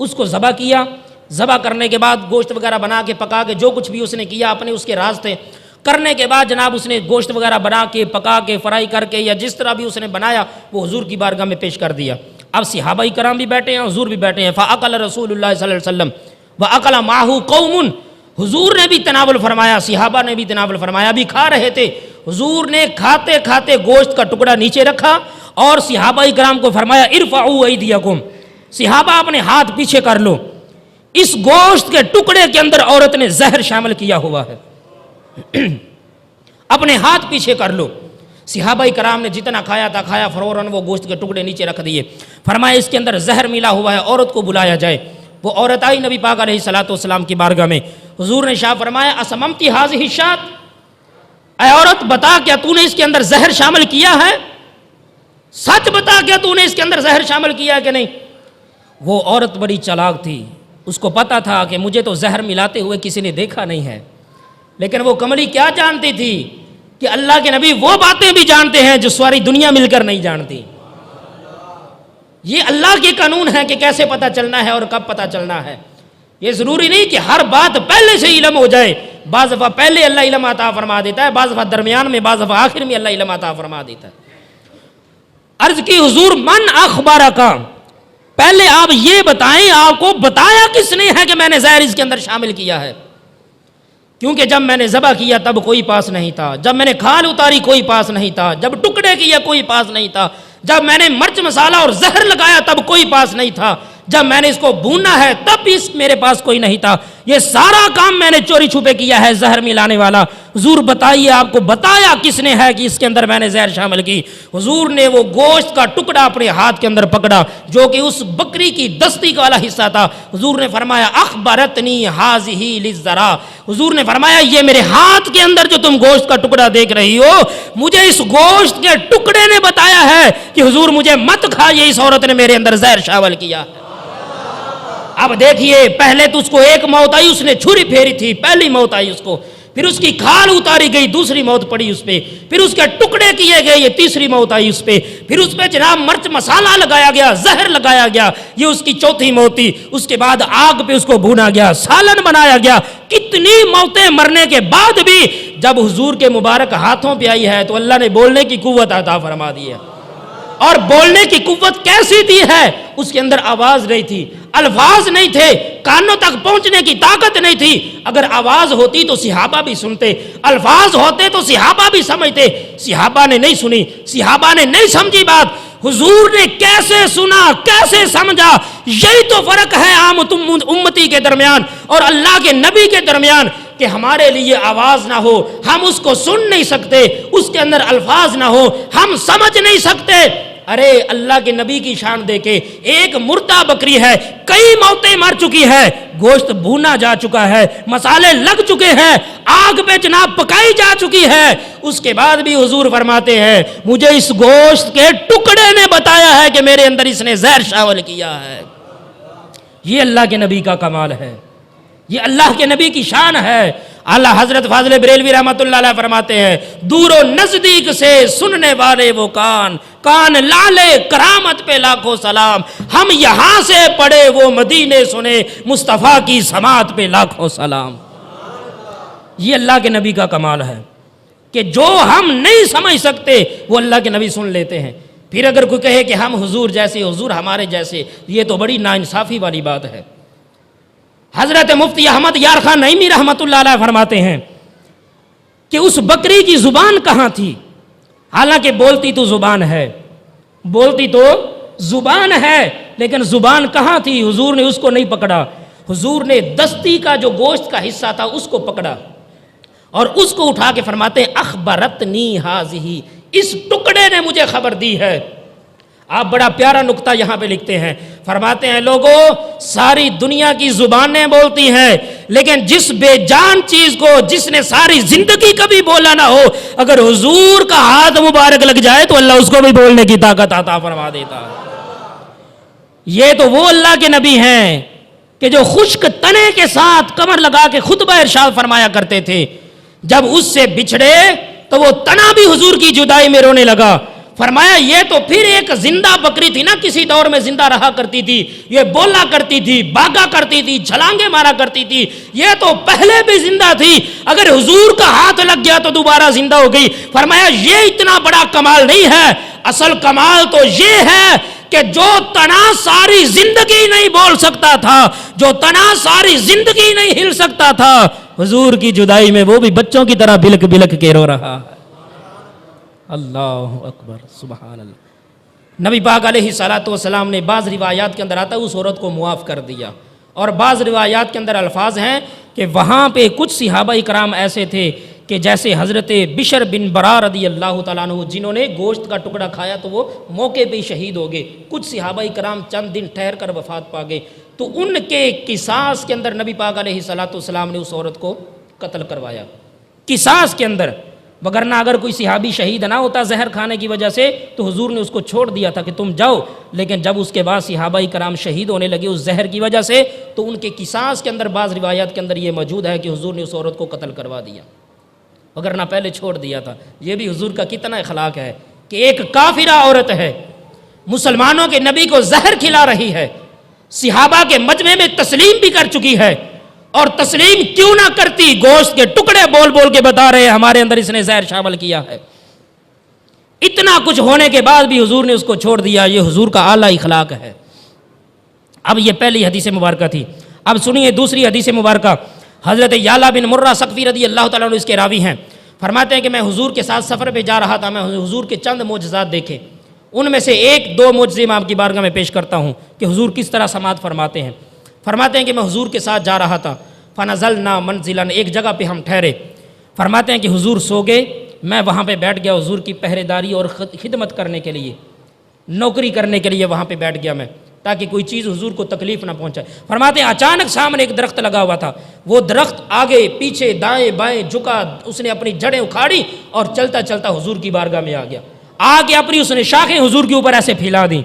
اس کو ذبح کیا، ذبح کرنے کے بعد گوشت وغیرہ بنا کے پکا کے جو کچھ بھی اس نے کیا اپنے اس کے راز تھے کرنے کے بعد جناب اس نے گوشت وغیرہ بنا کے پکا کے فرائی کر کے یا جس طرح بھی اس نے بنایا وہ حضور کی بارگاہ میں پیش کر دیا. اب صحابہ کرام بھی بیٹھے ہیں، حضور بھی بیٹھے ہیں. فَأَقَلَ رسول اللہ صلی اللہ علیہ وسلم وَأَقَلَ مَعَهُ قَوْمٌ، حضور نے بھی تناول فرمایا، صحابہ نے بھی تناول فرمایا. بھی کھا رہے تھے، حضور نے کھاتے کھاتے گوشت کا ٹکڑا نیچے رکھا اور صحابہ کرام کو فرمایا ارفعوا ایدیکم، صحابہ اپنے ہاتھ پیچھے کر لو، اس گوشت کے ٹکڑے کے اندر عورت نے زہر شامل کیا ہوا ہے، اپنے ہاتھ پیچھے کر لو. صحابہ کرام نے جتنا کھایا تھا کھایا، فوراً وہ گوشت کے ٹکڑے نیچے رکھ دیے. فرمایا اس کے اندر زہر ملا ہوا ہے، عورت کو بلایا جائے. وہ عورت آئی نبی پاک علیہ الصلوۃ والسلام کی بارگاہ میں. حضور نے شاہ فرمایا اسممتی ہذہ الشاۃ، اے عورت بتا کیا تو نے اس کے اندر زہر شامل کیا ہے؟ سچ بتا کیا تو نے اس کے اندر زہر شامل کیا ہے کہ نہیں؟ وہ عورت بڑی چالاک تھی، اس کو پتا تھا کہ مجھے تو زہر ملاتے ہوئے کسی نے دیکھا نہیں ہے، لیکن وہ کملی کیا جانتی تھی کہ اللہ کے نبی وہ باتیں بھی جانتے ہیں جو ساری دنیا مل کر نہیں جانتی. یہ اللہ کے قانون ہے کہ کیسے پتہ چلنا ہے اور کب پتہ چلنا ہے. یہ ضروری نہیں کہ ہر بات پہلے سے علم ہو جائے، بعض دفعہ پہلے اللہ علم عطا فرما دیتا ہے، بعض دفعہ درمیان میں، بعض دفعہ آخر میں اللہ علم عطا فرما دیتا ہے. عرض کی حضور من اخبارکا، پہلے آپ یہ بتائیں آپ کو بتایا کس نے ہے کہ میں نے زہر اس کے اندر شامل کیا ہے؟ کیونکہ جب میں نے ذبح کیا تب کوئی پاس نہیں تھا، جب میں نے کھال اتاری کوئی پاس نہیں تھا، جب ٹکڑے کیے کوئی پاس نہیں تھا، جب میں نے مرچ مسالہ اور زہر لگایا تب کوئی پاس نہیں تھا، جب میں نے اس کو بھونا ہے تب بھی میرے پاس کوئی نہیں تھا. یہ سارا کام میں نے چوری چھپے کیا ہے زہر ملانے والا. حضور بتائیے آپ کو بتایا کس نے ہے کہ اس کے اندر میں نے زہر شامل کی؟ حضور نے وہ گوشت کا ٹکڑا اپنے ہاتھ کے اندر پکڑا جو کہ اس بکری کی دستی کا والا حصہ تھا. حضور نے فرمایا اخبرتنی ہذہ للذرا، حضور نے فرمایا یہ میرے ہاتھ کے اندر جو تم گوشت کا ٹکڑا دیکھ رہی ہو مجھے اس گوشت کے ٹکڑے نے بتایا ہے کہ حضور مجھے مت کھائیے، اس عورت نے میرے اندر زہر شامل کیا. اب دیکھیے پہلے تو اس کو ایک موت آئی، اس نے چھری پھیری تھی، پہلی موت آئی اس کو، پھر اس کی کھال اتاری گئی، دوسری موت پڑی اس پہ، پھر اس کے ٹکڑے کیے گئے، یہ تیسری موت آئی اس پہ، پھر اس پہ جناب مرچ مسالہ لگایا گیا، زہر لگایا گیا، یہ اس کی چوتھی موت تھی. اس کے بعد آگ پہ اس کو بھونا گیا، سالن بنایا گیا. کتنی موتیں مرنے کے بعد بھی جب حضور کے مبارک ہاتھوں پہ آئی ہے تو اللہ نے بولنے کی قوت عطا فرما دی ہے. اور بولنے کی قوت کیسی دی ہے؟ اس کے اندر آواز نہیں تھی، الفاظ نہیں تھے، کانوں تک پہنچنے کی طاقت نہیں تھی. اگر آواز ہوتی تو صحابہ بھی سنتے, الفاظ ہوتے تو صحابہ بھی سمجھتے. صحابہ نے نہیں سنی, صحابہ نے نہیں سمجھی بات. حضور نے کیسے سنا, کیسے سمجھا, یہی تو فرق ہے عام امتی کے درمیان اور اللہ کے نبی کے درمیان, کہ ہمارے لیے آواز نہ ہو, ہم اس کو سن نہیں سکتے, اس کے اندر الفاظ نہ ہو, ہم سمجھ نہیں سکتے. ارے اللہ کے نبی کی شان دیکھے, ایک مردہ بکری ہے, کئی موتیں مر چکی ہے, گوشت بھونا جا چکا ہے, مسالے لگ چکے ہیں, آگ پہ جناب پکائی جا چکی ہے, اس کے بعد بھی حضور فرماتے ہیں مجھے اس گوشت کے ٹکڑے نے بتایا ہے کہ میرے اندر اس نے زہر شامل کیا ہے. یہ اللہ کے نبی کا کمال ہے, یہ اللہ کے نبی کی شان ہے. اللہ حضرت فاضل بریلوی رحمۃ اللہ علیہ فرماتے ہیں دور و نزدیک سے سننے والے وہ کان, کان لالے کرامت پہ لاکھوں سلام, ہم یہاں سے پڑھے وہ مدینے سنے, مصطفیٰ کی سماعت پہ لاکھوں سلام. یہ اللہ کے نبی کا کمال ہے کہ جو ہم نہیں سمجھ سکتے وہ اللہ کے نبی سن لیتے ہیں. پھر اگر کوئی کہے کہ ہم حضور جیسے, حضور ہمارے جیسے, یہ تو بڑی ناانصافی والی بات ہے. حضرت مفتی احمد یار خان نعیمی رحمۃ اللہ علیہ فرماتے ہیں کہ اس بکری کی زبان کہاں تھی, حالانکہ بولتی تو زبان ہے, بولتی تو زبان ہے, لیکن زبان کہاں تھی, حضور نے اس کو نہیں پکڑا. حضور نے دستی کا جو گوشت کا حصہ تھا اس کو پکڑا اور اس کو اٹھا کے فرماتے ہیں اخبرتنی ہذہ, اس ٹکڑے نے مجھے خبر دی ہے. آپ بڑا پیارا نقطہ یہاں پہ لکھتے ہیں, فرماتے ہیں لوگوں ساری دنیا کی زبانیں بولتی ہیں, لیکن جس بے جان چیز کو جس نے ساری زندگی کبھی بولا نہ ہو, اگر حضور کا ہاتھ مبارک لگ جائے تو اللہ اس کو بھی بولنے کی طاقت عطا فرما دیتا ہے. یہ تو وہ اللہ کے نبی ہیں کہ جو خشک تنے کے ساتھ کمر لگا کے خطبہ ارشاد فرمایا کرتے تھے, جب اس سے بچھڑے تو وہ تنا بھی حضور کی جدائی میں رونے لگا. فرمایا یہ تو پھر ایک زندہ بکری تھی نا, کسی دور میں زندہ رہا کرتی تھی, یہ بولا کرتی تھی, بھاگا کرتی تھی, چھلانگے مارا کرتی تھی, یہ تو پہلے بھی زندہ تھی, اگر حضور کا ہاتھ لگ گیا تو دوبارہ زندہ ہو گئی. فرمایا یہ اتنا بڑا کمال نہیں ہے, اصل کمال تو یہ ہے کہ جو تنا ساری زندگی نہیں بول سکتا تھا, جو تنا ساری زندگی نہیں ہل سکتا تھا, حضور کی جدائی میں وہ بھی بچوں کی طرح بلک بلک کے رو رہا ہے. اللہ اکبر, سبحان اللہ. نبی پاک علیہ الصلوۃ والسلام نے بعض روایات کے اندر آتا ہے اس عورت کو معاف کر دیا, اور بعض روایات کے اندر الفاظ ہیں کہ وہاں پہ کچھ صحابہ کرام ایسے تھے کہ جیسے حضرت بشر بن برا رضی اللہ تعالیٰ عنہ, جنہوں نے گوشت کا ٹکڑا کھایا تو وہ موقع پہ ہی شہید ہو گئے. کچھ صحابہ کرام چند دن ٹھہر کر وفات پا گئے, تو ان کے قصاص کے اندر نبی پاک علیہ الصلوۃ والسلام نے اس عورت کو قتل کروایا قصاص کے اندر. وگرنہ اگر کوئی صحابی شہید نہ ہوتا زہر کھانے کی وجہ سے تو حضور نے اس کو چھوڑ دیا تھا کہ تم جاؤ, لیکن جب اس کے بعد صحابہ کرام شہید ہونے لگے اس زہر کی وجہ سے, تو ان کے قصاص کے اندر بعض روایات کے اندر یہ موجود ہے کہ حضور نے اس عورت کو قتل کروا دیا, وگرنہ پہلے چھوڑ دیا تھا. یہ بھی حضور کا کتنا اخلاق ہے کہ ایک کافرہ عورت ہے, مسلمانوں کے نبی کو زہر کھلا رہی ہے, صحابہ کے مجمع میں تسلیم بھی کر چکی ہے, اور تسلیم کیوں نہ کرتی, گوشت کے ٹکڑے بول بول کے بتا رہے ہمارے اندر اس نے زہر شامل کیا ہے. اتنا کچھ ہونے کے بعد بھی حضور نے اس کو چھوڑ دیا. یہ حضور کا اعلیٰ اخلاق ہے. اب یہ پہلی حدیث مبارکہ تھی. اب سنیے دوسری حدیث مبارکہ. حضرت یعلا بن مرہ ثقفی رضی اللہ تعالیٰ عنہ اس کے راوی ہیں, فرماتے ہیں کہ میں حضور کے ساتھ سفر پہ جا رہا تھا, میں حضور کے چند معجزات دیکھے, ان میں سے ایک دو معجزے میں آپ کی بارگاہ میں پیش کرتا ہوں کہ حضور کس طرح سماعت فرماتے ہیں. فرماتے ہیں کہ میں حضور کے ساتھ جا رہا تھا, فنزلنا منزلا, ایک جگہ پہ ہم ٹھہرے. فرماتے ہیں کہ حضور سو گئے, میں وہاں پہ بیٹھ گیا حضور کی پہرے داری اور خدمت کرنے کے لیے, نوکری کرنے کے لیے وہاں پہ بیٹھ گیا میں, تاکہ کوئی چیز حضور کو تکلیف نہ پہنچائے. فرماتے ہیں اچانک سامنے ایک درخت لگا ہوا تھا, وہ درخت آگے پیچھے دائیں بائیں جھکا, اس نے اپنی جڑیں اکھاڑی اور چلتا چلتا حضور کی بارگاہ میں آ گیا. آ کے اپنی اس نے شاخیں حضور کے اوپر ایسے پھیلا دیں.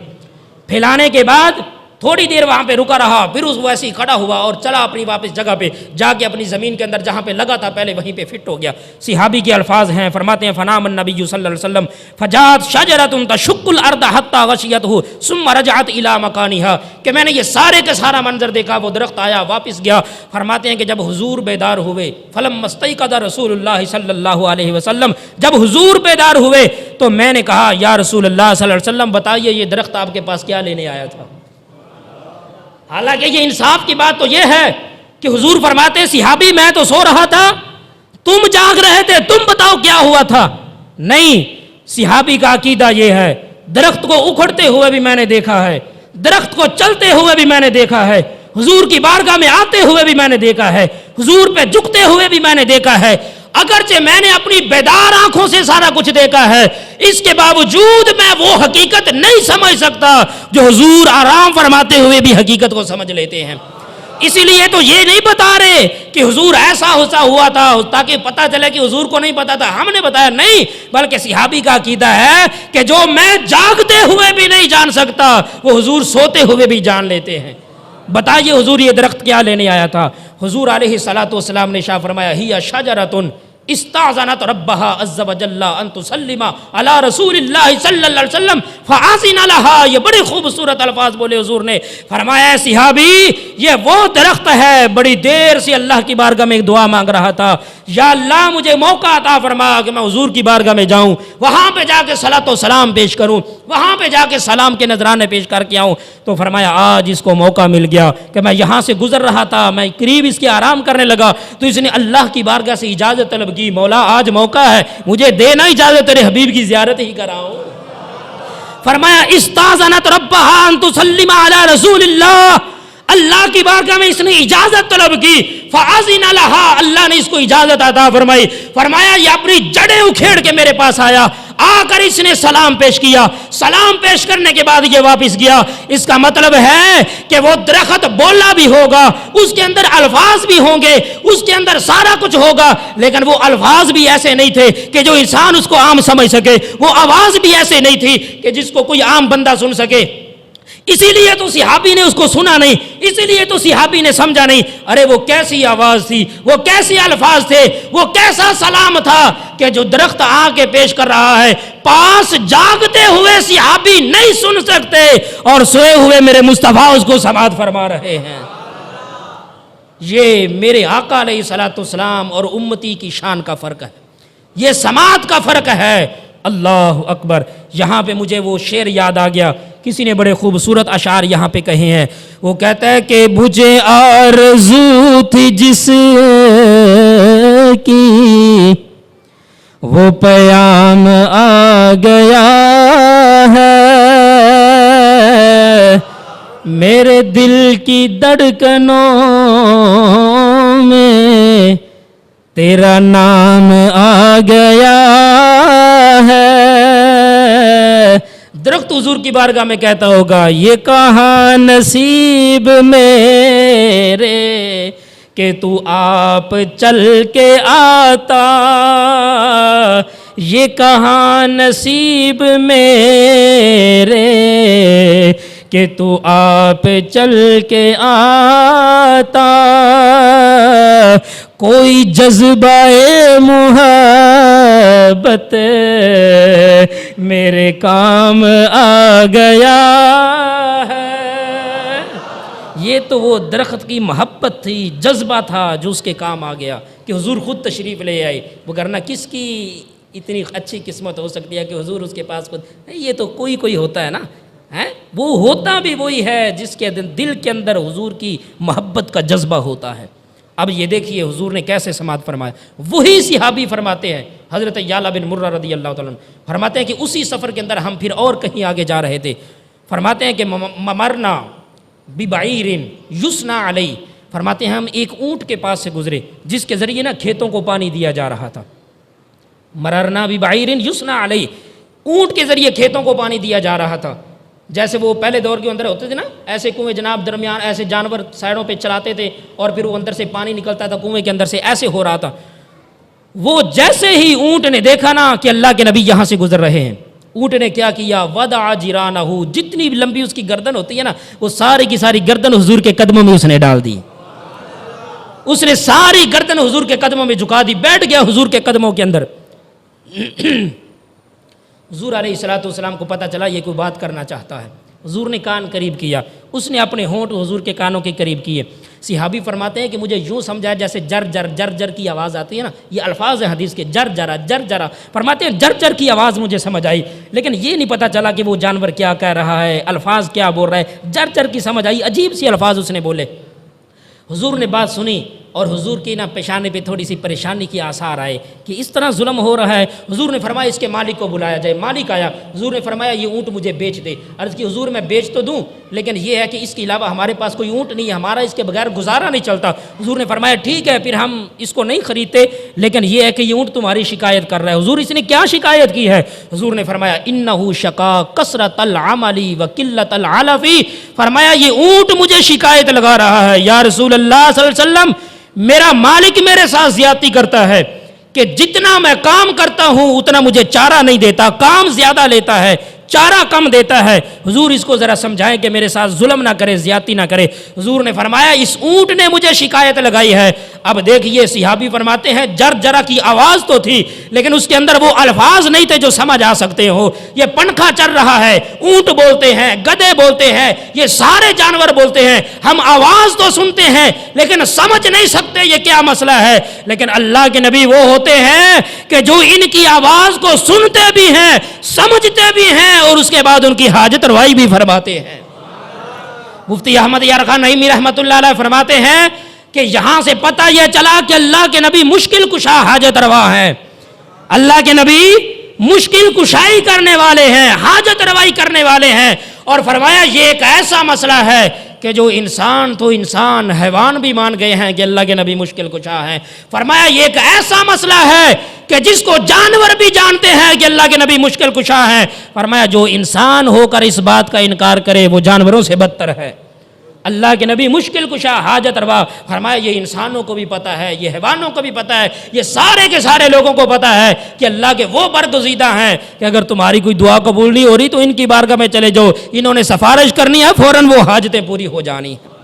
پھیلانے کے بعد تھوڑی دیر وہاں پہ رکا رہا, پھر اس ویسے ہی کھڑا ہوا اور چلا اپنی واپس جگہ پہ, جا کے اپنی زمین کے اندر جہاں پہ لگا تھا پہلے وہیں پہ فٹ ہو گیا. صحابی کے الفاظ ہیں, فرماتے ہیں فنام النبی صلی اللہ علیہ وسلم فجات شجرۃ تشق الارض حتى غشیتہ ثم رجعت الی مکانها, کہ میں نے یہ سارے کا سارا منظر دیکھا, وہ درخت آیا واپس گیا. فرماتے ہیں کہ جب حضور بیدار ہوئے, فلما استيقظ رسول اللہ صلی اللہ علیہ وسلم, جب حضور بیدار ہوئے تو میں نے کہا یا رسول اللہ صلی اللہ علیہ وسلم بتائیے یہ درخت آپ کے پاس کیا لینے آیا تھا. حالانکہ یہ انصاف کی بات تو یہ ہے کہ حضور فرماتے صحابی میں تو سو رہا تھا، تم جاگ رہے تھے، تم بتاؤ کیا ہوا تھا. نہیں، صحابی کا عقیدہ یہ ہے درخت کو اکھڑتے ہوئے بھی میں نے دیکھا ہے، درخت کو چلتے ہوئے بھی میں نے دیکھا ہے، حضور کی بارگاہ میں آتے ہوئے بھی میں نے دیکھا ہے، حضور پہ جھکتے ہوئے بھی میں نے دیکھا ہے. اگرچہ میں نے اپنی بیدار آنکھوں سے سارا کچھ دیکھا ہے، اس کے باوجود میں وہ حقیقت نہیں سمجھ سکتا جو حضور آرام فرماتے ہوئے بھی حقیقت کو سمجھ لیتے ہیں. اسی لیے تو یہ نہیں بتا رہے کہ حضور ایسا ہوا تھا تاکہ پتہ چلے کہ حضور کو نہیں پتا تھا، ہم نے بتایا نہیں، بلکہ صحابی کا عقیدہ ہے کہ جو میں جاگتے ہوئے بھی نہیں جان سکتا وہ حضور سوتے ہوئے بھی جان لیتے ہیں. بتائیے حضور یہ درخت کیا لینے آیا تھا؟ حضور علیہ الصلوۃ والسلام نے ارشاد فرمایا ہی شجرۃ استاذنت ربها عز وجل ان تسلم علی رسول اللہ صلی اللہ علیہ وسلم فاذن لها. یہ بڑے خوبصورت الفاظ بولے حضور نے، فرمایا صحابی یہ وہ درخت ہے بڑی دیر سے اللہ کی بارگاہ میں ایک دعا مانگ رہا تھا، یا اللہ مجھے موقع عطا فرما کہ میں حضور کی بارگاہ میں جاؤں، وہاں پہ جا کے صلاۃ و سلام پیش کروں، وہاں پہ جا کے سلام کے نذرانے پیش کر کے آؤں. تو فرمایا آج اس کو موقع مل گیا کہ میں یہاں سے گزر رہا تھا، میں قریب اس کے آرام کرنے لگا تو اس نے اللہ کی بارگاہ سے اجازت طلب کی، مولا آج موقع ہے مجھے دینا اجازت تیرے حبیب کی زیارت ہی کراؤ. فرمایا استاذنت ربها ان تسلم علی رسول اللہ، اللہ کی بارگاہ میں اس نے اجازت طلب کی، فاذن لها، اللہ نے اس کو اجازت عطا فرمائی. فرمایا یہ اپنی جڑیں اکھیڑ کے میرے پاس آیا، آ کر اس نے سلام پیش کیا، سلام پیش کرنے کے بعد یہ واپس گیا. اس کا مطلب ہے کہ وہ درخت بولا بھی ہوگا، اس کے اندر الفاظ بھی ہوں گے، اس کے اندر سارا کچھ ہوگا، لیکن وہ الفاظ بھی ایسے نہیں تھے کہ جو انسان اس کو عام سمجھ سکے، وہ آواز بھی ایسے نہیں تھی کہ جس کو کوئی عام بندہ سن سکے. اسی لیے تو صحابی نے اس کو سنا نہیں، اسی لیے تو صحابی نے سمجھا نہیں. ارے وہ کیسی آواز تھی، وہ کیسے الفاظ تھے، وہ کیسا سلام تھا کہ جو درخت آ کے پیش کر رہا ہے، پاس جاگتے ہوئے صحابی نہیں سن سکتے اور سوئے ہوئے میرے مصطفیٰ اس کو سماعت فرما رہے ہیں. یہ میرے آقا علیہ الصلوۃ والسلام اور امتی کی شان کا فرق ہے، یہ سماعت کا فرق ہے. اللہ اکبر. یہاں پہ مجھے وہ شعر یاد آ گیا، کسی نے بڑے خوبصورت اشعار یہاں پہ کہے ہیں. وہ کہتا ہے کہ مجھے آرزو تھی جس کی وہ پیام آ گیا ہے، میرے دل کی دھڑکنوں میں تیرا نام آ گیا ہے. درخت حضور کی بارگاہ میں کہتا ہوگا یہ کہاں نصیب میرے کہ تو آپ چل کے آتا، یہ کہاں نصیب میرے کہ تو آپ چل کے آتا. کوئی جذبہ محبت میرے کام آ گیا ہے. یہ تو وہ درخت کی محبت تھی، جذبہ تھا جو اس کے کام آ گیا کہ حضور خود تشریف لے آئے. وگرنہ کس کی اتنی اچھی قسمت ہو سکتی ہے کہ حضور اس کے پاس خود، یہ تو کوئی ہوتا ہے نا، وہ ہوتا بھی وہی ہے جس کے دل کے اندر حضور کی محبت کا جذبہ ہوتا ہے. اب یہ دیکھیے حضور نے کیسے سماعت فرمایا. وہی صحابی فرماتے ہیں، حضرت یعلا بن مرہ رضی اللہ تعالیٰ عنہ فرماتے ہیں کہ اسی سفر کے اندر ہم پھر اور کہیں آگے جا رہے تھے. فرماتے ہیں کہ ممرنا ببعیر یسنا علیہ، فرماتے ہیں ہم ایک اونٹ کے پاس سے گزرے جس کے ذریعے نا کھیتوں کو پانی دیا جا رہا تھا. مررنا ببعیر یسنا علیہ، اونٹ کے ذریعے کھیتوں کو پانی دیا جا رہا تھا. جیسے وہ پہلے دور کے اندر ہوتے تھے نا، ایسے کنویں جناب درمیان ایسے جانور سائڈوں پہ چلاتے تھے اور پھر وہ اندر سے پانی نکلتا تھا کنویں کے اندر سے، ایسے ہو رہا تھا. وہ جیسے ہی اونٹ نے دیکھا نا کہ اللہ کے نبی یہاں سے گزر رہے ہیں، اونٹ نے کیا کیا، وضع جرانہ، جتنی لمبی اس کی گردن ہوتی ہے نا وہ ساری کی ساری گردن حضور کے قدموں میں اس نے ڈال دی. اس نے ساری گردن حضور کے قدموں میں جھکا دی، بیٹھ گیا حضور کے قدموں کے اندر. حضور علیہ الصلوۃ والسلام کو پتہ چلا یہ کوئی بات کرنا چاہتا ہے. حضور نے کان قریب کیا، اس نے اپنے ہونٹ حضور کے کانوں کے قریب کیے. صحابی فرماتے ہیں کہ مجھے یوں سمجھا جیسے جر جر جر جر کی آواز آتی ہے نا، یہ الفاظ ہیں حدیث کے، جر جرا، فرماتے ہیں جر جر کی آواز مجھے سمجھ آئی، لیکن یہ نہیں پتہ چلا کہ وہ جانور کیا کہہ رہا ہے، الفاظ کیا بول رہا ہے، جر جر کی سمجھ آئی، عجیب سی الفاظ اس نے بولے۔ حضور نے بات سنی اور حضور کی پیشانے پہ تھوڑی سی پریشانی کی آثار آئے کہ اس طرح ظلم ہو رہا ہے۔ حضور نے فرمایا اس کے مالک کو بلایا جائے۔ مالک آیا، حضور نے فرمایا یہ اونٹ مجھے بیچ دے۔ عرض کی حضور میں بیچ تو دوں لیکن یہ ہے کہ اس کے علاوہ ہمارے پاس کوئی اونٹ نہیں ہے، ہمارا اس کے بغیر گزارا نہیں چلتا۔ حضور نے فرمایا ٹھیک ہے پھر ہم اس کو نہیں خریدتے، لیکن یہ ہے کہ یہ اونٹ تمہاری شکایت کر رہا ہے۔ حضور اس نے کیا شکایت کی ہے؟ حضور نے فرمایا انہ شکا کثرت العمل و قلت العلف، فرمایا یہ اونٹ مجھے شکایت لگا رہا ہے، یا رسول اللہ صلی اللہ علیہ وسلم میرا مالک میرے ساتھ زیادتی کرتا ہے کہ جتنا میں کام کرتا ہوں اتنا مجھے چارہ نہیں دیتا، کام زیادہ لیتا ہے، چارہ کم دیتا ہے۔ حضور اس کو ذرا سمجھائیں کہ میرے ساتھ ظلم نہ کرے، زیادتی نہ کرے۔ حضور نے فرمایا اس اونٹ نے مجھے شکایت لگائی ہے۔ اب دیکھیے صحابی فرماتے ہیں جر جرا کی آواز تو تھی لیکن اس کے اندر وہ الفاظ نہیں تھے جو سمجھ آ سکتے ہو۔ یہ پنکھا چل رہا ہے، اونٹ بولتے ہیں، گدھے بولتے ہیں، یہ سارے جانور بولتے ہیں، ہم آواز تو سنتے ہیں لیکن سمجھ نہیں سکتے یہ کیا مسئلہ ہے۔ لیکن اللہ کے نبی وہ ہوتے ہیں کہ جو ان کی آواز کو سنتے بھی ہیں، سمجھتے بھی ہیں اور اس کے بعد ان کی حاجت روائی بھی فرماتے ہیں۔ مفتی احمد یارخان نعیمی رحمۃ اللہ علیہ فرماتے ہیں کہ یہاں سے پتہ یہ چلا کہ اللہ کے نبی مشکل کشا حاجت روا ہیں، اللہ کے نبی مشکل کشائی کرنے والے ہیں، حاجت روائی کرنے والے ہیں۔ اور فرمایا یہ ایک ایسا مسئلہ ہے کہ جو انسان تو انسان، حیوان بھی مان گئے ہیں کہ اللہ کے نبی مشکل کشا ہیں۔ فرمایا یہ ایک ایسا مسئلہ ہے کہ جس کو جانور بھی جانتے ہیں کہ اللہ کے نبی مشکل کشا ہیں۔ فرمایا جو انسان ہو کر اس بات کا انکار کرے وہ جانوروں سے بدتر ہے۔ اللہ کے نبی مشکل کشا حاجت روا، فرمایا یہ انسانوں کو بھی پتہ ہے، یہ حیوانوں کو بھی پتہ ہے، یہ سارے کے سارے لوگوں کو پتہ ہے کہ اللہ کے وہ برگزیدہ ہیں کہ اگر تمہاری کوئی دعا قبول نہیں ہو رہی تو ان کی بارگاہ میں چلے جاؤ، انہوں نے سفارش کرنی ہے فوراً وہ حاجتیں پوری ہو جانی ہیں۔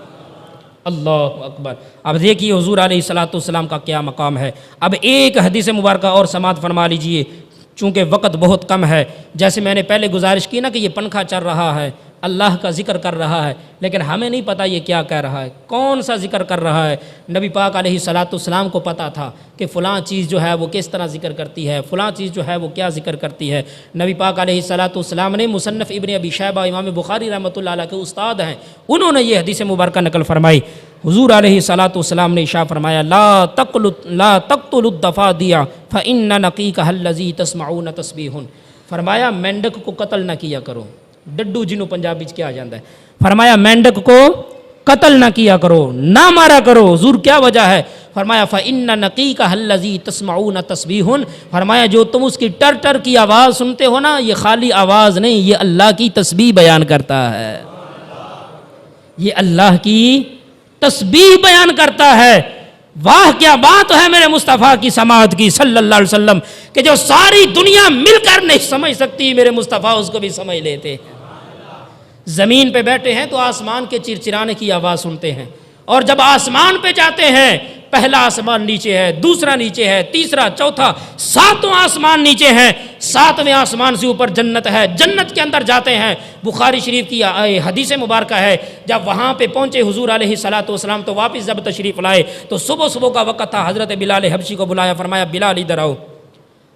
اللہ اکبر۔ اب دیکھیے حضور علیہ الصلوۃ والسلام کا کیا مقام ہے۔ اب ایک حدیث مبارکہ اور سماعت فرما لیجئے چونکہ وقت بہت کم ہے۔ جیسے میں نے پہلے گزارش کی نا کہ یہ پنکھا چل رہا ہے، اللہ کا ذکر کر رہا ہے لیکن ہمیں نہیں پتہ یہ کیا کہہ رہا ہے، کون سا ذکر کر رہا ہے۔ نبی پاک علیہ الصلوۃ والسلام کو پتہ تھا کہ فلاں چیز جو ہے وہ کس طرح ذکر کرتی ہے، فلاں چیز جو ہے وہ کیا ذکر کرتی ہے۔ نبی پاک علیہ الصلوۃ والسلام نے مصنف ابن ابی شیبہ امام بخاری رحمۃ اللہ علیہ کے استاد ہیں، انہوں نے یہ حدیث مبارکہ نقل فرمائی۔ حضور علیہ الصلوۃ والسلام نے ارشاد فرمایا لا تقتلوا الضفادع فإن نقيقها الذي تسمعون تسبيح، فرمایا مینڈک کو قتل نہ کیا کرو، ڈڈو جنوں پنجابی کیا جاتا ہے، فرمایا مینڈک کو قتل نہ کیا کرو، نہ مارا کرو۔ حضور کیا وجہ ہے؟ فرمایا فإن نقيقها الذي تسمعون تسبيح، فرمایا جو تم اس کی ٹر ٹر کی آواز سنتے ہو نا یہ خالی آواز نہیں، یہ اللہ کی تسبیح بیان کرتا ہے، یہ اللہ کی تسبیح بیان کرتا ہے۔ واہ کیا بات ہے میرے مصطفیٰ کی سماعت کی صلی اللہ علیہ وسلم کہ جو ساری دنیا مل کر نہیں سمجھ سکتی میرے مصطفیٰ اس کو بھی سمجھ لیتے۔ زمین پہ بیٹھے ہیں تو آسمان کے چرچرانے کی آواز سنتے ہیں، اور جب آسمان پہ جاتے ہیں پہلا آسمان نیچے ہے، دوسرا نیچے ہے، تیسرا، چوتھا، ساتواں آسمان نیچے ہے، ساتویں آسمان سے اوپر جنت ہے، جنت کے اندر جاتے ہیں۔ بخاری شریف کی حدیث مبارکہ ہے جب وہاں پہ پہنچے حضور علیہ الصلوۃ والسلام تو واپس جب تشریف لائے تو صبح کا وقت تھا، حضرت بلال حبشی کو بلایا، فرمایا بلال ادھر آؤ،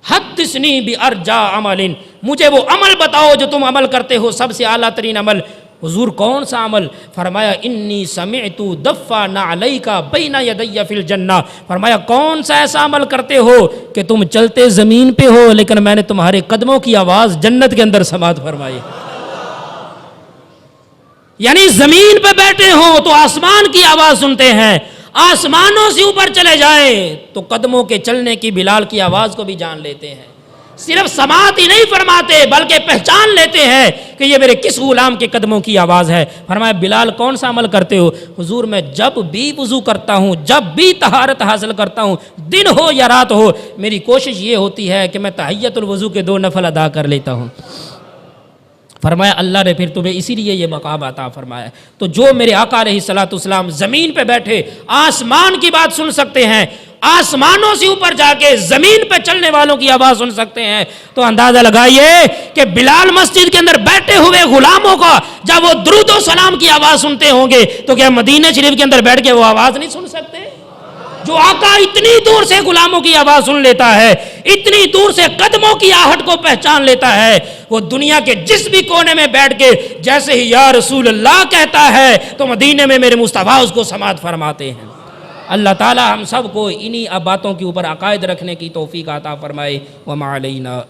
حدثنی بارجا عمل، مجھے وہ عمل بتاؤ جو تم عمل کرتے ہو سب سے اعلیٰ ترین عمل۔ حضور کون سا عمل؟ فرمایا انی سمعت دفا نعلیک بین یدی فی الجنہ، فرمایا کون سا ایسا عمل کرتے ہو کہ تم چلتے زمین پہ ہو لیکن میں نے تمہارے قدموں کی آواز جنت کے اندر سماعت فرمائی۔ یعنی زمین پہ بیٹھے ہوں تو آسمان کی آواز سنتے ہیں، آسمانوں سے اوپر چلے جائیں تو قدموں کے چلنے کی بلال کی آواز کو بھی جان لیتے ہیں۔ صرف سماعت ہی نہیں فرماتے بلکہ پہچان لیتے ہیں کہ یہ میرے کس غلام کے قدموں کی آواز ہے۔ فرمایا بلال کون سا عمل کرتے ہو؟ حضور میں جب بھی وضو کرتا ہوں، جب بھی طہارت حاصل کرتا ہوں، دن ہو یا رات ہو، میری کوشش یہ ہوتی ہے کہ میں تحیۃ الوضو کے 2 نفل ادا کر لیتا ہوں۔ فرمایا اللہ نے پھر تمہیں اسی لیے یہ مقام عطا فرمایا۔ تو جو میرے آقا علیہ الصلوۃ والسلام زمین پہ بیٹھے آسمان کی بات سن سکتے ہیں آسمانوں سے اوپر جا کے زمین پہ چلنے والوں کی آواز سن سکتے ہیں، تو اندازہ لگائیے کہ بلال مسجد کے اندر بیٹھے ہوئے غلاموں کا جب وہ درود و سلام کی آواز سنتے ہوں گے تو کیا مدینہ شریف کے اندر بیٹھ کے وہ آواز نہیں سن سکتے؟ جو آقا اتنی دور سے غلاموں کی آواز سن لیتا ہے، اتنی دور سے قدموں کی آہٹ کو پہچان لیتا ہے، وہ دنیا کے جس بھی کونے میں بیٹھ کے جیسے ہی یا رسول اللہ کہتا ہے تو مدینے میں میرے مصطفیٰ اس کو سماعت فرماتے ہیں۔ اللہ تعالی ہم سب کو انہی باتوں کے اوپر عقائد رکھنے کی توفیق عطا فرمائے۔ وما علینا